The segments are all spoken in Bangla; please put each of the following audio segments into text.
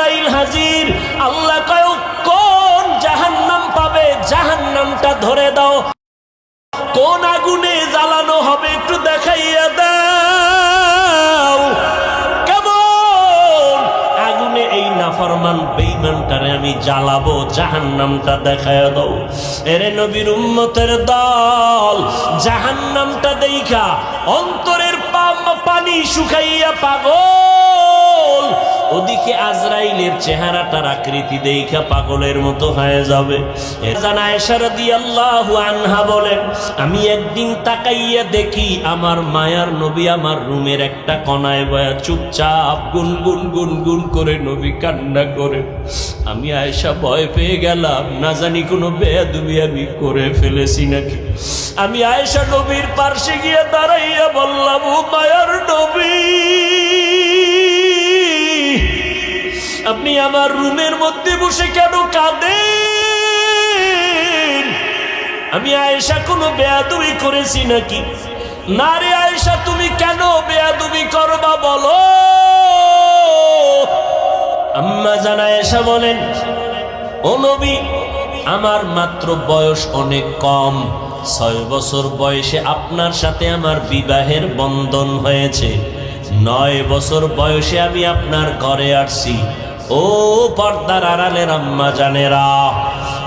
আজরাইল হাজির। আল্লাহ কয় কোন জাহান্নাম পাবে, জাহান্নামটা ধরে দাও। কোন আগুনে জ্বালানো হবে একটু দেখাইয়া দাও। কেমন আগুনে এই নাফরমান বেঈমানটারে আমি জ্বালাবো, জাহান্নামটা দেখাইয়া দাও। এরে নবীর উম্মতের দল, জাহান্নামটা দেইখা অন্তরের পানি শুকাইয়া পাগল, ওদিকে আজরাইলের চেহারাটার আকৃতি দেইখা পাগলের মতো হয়ে যাবে। এজান আয়েশা রাদিয়াল্লাহু আনহা বলেন, আমি একদিন তাকাইয়া দেখি আমার মায়ার নবী আমার রুমের একটা কোণায় বয়া চুপচাপ গুনগুন গুনগুন করে নবী কান্না করে। আমি আয়েশা ভয় পেয়ে গেলাম, না জানি কোনো বেয়াদবি আমি করে ফেলেছি নাকি। আমি আয়েশা নবীর পাশে গিয়ে দাঁড়াইয়া বললাম, ও মায়ার নবী, আপনি আমার রুমের মধ্যে বসে কেন কাঁদেন? আমি আয়েশা কোনো বেয়াদবি করেছি নাকি? না রে আয়েশা, তুমি কেন বেয়াদবি করবা বলো। আম্মা জান আয়েশা বলেন, ও নবী, আমার মাত্র বয়স অনেক কম, 6 বছর বয়সে আপনার সাথে আমার বিবাহের বন্ধন হয়েছে। 9 বছর বয়সে আমি আপনার ঘরে আসছি। ও পর্দার আড়ালের আম্মা জানেরা,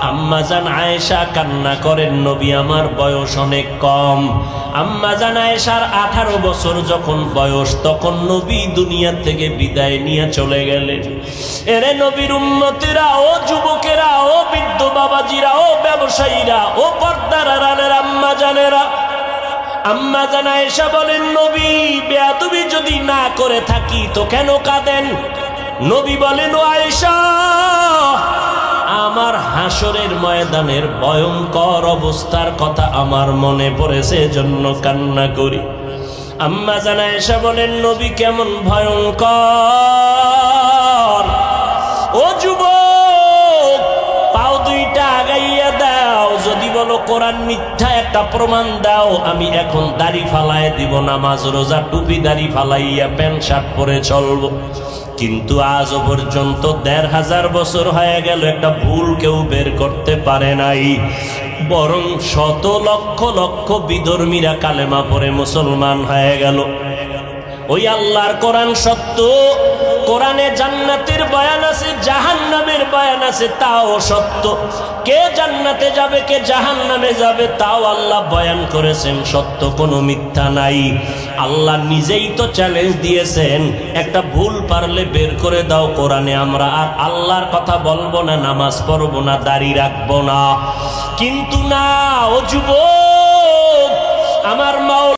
আম্মা জান আয়েশা কান্না করেন, নবী আমার বয়স অনেক কম। আম্মা জান আয়েশার 18 বছর যখন বয়স, তখন নবী দুনিয়া থেকে বিদায় নিয়ে চলে গেলেন। এরে নবীর উম্মতেরা, ও যুবকেরা, ও বৃদ্ধ বাবাজিরা, ও ব্যবসায়ীরা, ও পর্দার আড়ালের আম্মা জানেরা, আম্মা জান আয়েশা বলেন, নবী বেয়াদবি যদি না করে থাকি তো কেন কাঁদেন? নবী বলেন, ও আয়েশা, আমার হাসরের ময়দানের ভয়ঙ্কর অবস্থার কথা আমার মনে পড়েছে, এজন্য কান্না করি। আম্মা জান আয়েশা বলেন, নবী কেমন ভয়ঙ্কর? ও যুবক, পাও দুইটা আগাইয়া দাও, যদি বলো কোরআন মিথ্যা একটা প্রমাণ দাও, আমি এখন দাড়ি ফালায় দিব, নামাজ রোজা টুপি দাড়ি ফালাইয়া প্যান্ট শার্ট পরে চলবো। কিন্তু আজও পর্যন্ত 1500 বছর হয়ে গেল, একটা ভুল কেউ বের করতে পারে নাই। বরং শত লক্ষ লক্ষ বিধর্মীরা কালেমা পড়ে মুসলমান হয়ে গেল। ওই আল্লাহর কোরআন সত্য, কোরআনে জান্নাতের বয়ান আছে, জাহান্নামের বয়ান আছে, তাও সত্য। কে জান্নাতে যাবে, কে জাহান্নামে যাবে, তাও আল্লাহ বয়ান করেছেন, সত্য, কোনো মিথ্যা নাই। আল্লাহ নিজেই তো চ্যালেঞ্জ দিয়েছেন, একটা ভুল পারলে বের করে দাও কোরআনে, আমরা আর আল্লাহর কথা বলবো না, নামাজ পড়বো না, দাড়ি রাখবো না। কিন্তু না, ও যুবক, আমার মাও